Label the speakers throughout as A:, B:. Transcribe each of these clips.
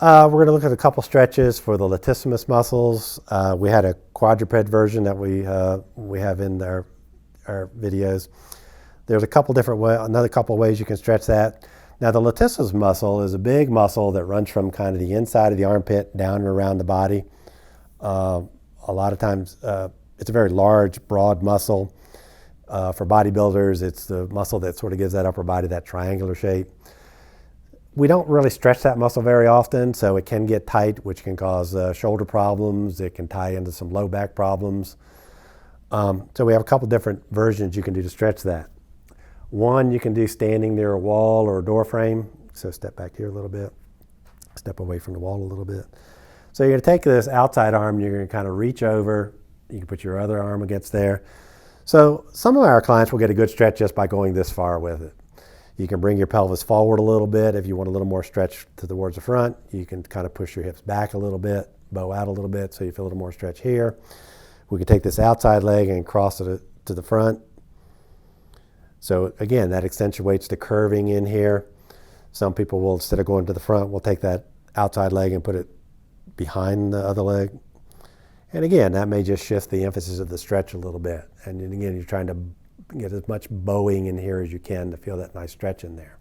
A: We're going to look at a couple stretches for the latissimus muscles. We had a quadruped version that we have in our videos. There's a couple different another couple ways you can stretch that. Now the latissimus muscle is a big muscle that runs from kind of the inside of the armpit down and around the body. A lot of times it's a very large, broad muscle. For bodybuilders, it's the muscle that sort of gives that upper body that triangular shape. We don't really stretch that muscle very often, so it can get tight, which can cause shoulder problems. It can tie into some low back problems. So we have a couple different versions you can do to stretch that. One, you can do standing near a wall or a door frame. So step back here a little bit, step away from the wall a little bit. So you're going to take this outside arm, you're going to kind of reach over. You can put your other arm against there. So some of our clients will get a good stretch just by going this far with it. You can bring your pelvis forward a little bit. If you want a little more stretch towards the front, you can kind of push your hips back a little bit, bow out a little bit so you feel a little more stretch here. We can take this outside leg and cross it to the front. So again, that accentuates the curving in here. Some people will, instead of going to the front, will take that outside leg and put it behind the other leg. And again, that may just shift the emphasis of the stretch a little bit. And then again, you're trying to get as much bowing in here as you can to feel that nice stretch in there.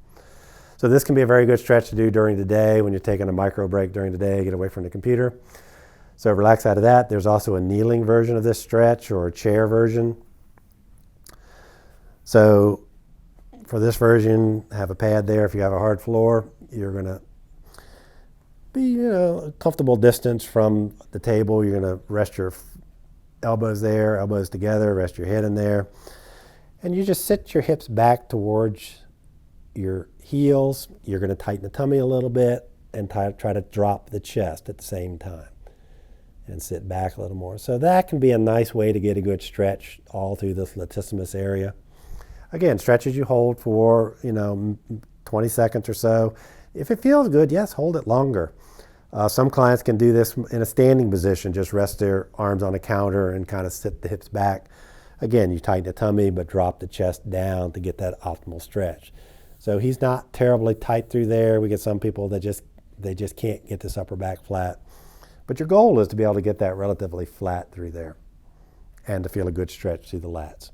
A: So this can be a very good stretch to do during the day when you're taking a micro break during the day, get away from the computer. So relax out of that. There's also a kneeling version of this stretch or a chair version. So for this version, have a pad there. If you have a hard floor, you're going to be a comfortable distance from the table. You're going to rest your elbows there, elbows together, rest your head in there. And you just sit your hips back towards your heels. You're going to tighten the tummy a little bit and try to drop the chest at the same time and sit back a little more. So that can be a nice way to get a good stretch all through this latissimus area. Again, stretches you hold for 20 seconds or so. If it feels good, yes, hold it longer. Some clients can do this in a standing position, just rest their arms on a counter and kind of sit the hips back. Again, you tighten the tummy, but drop the chest down to get that optimal stretch. So he's not terribly tight through there. We get some people that they just can't get this upper back flat. But your goal is to be able to get that relatively flat through there and to feel a good stretch through the lats.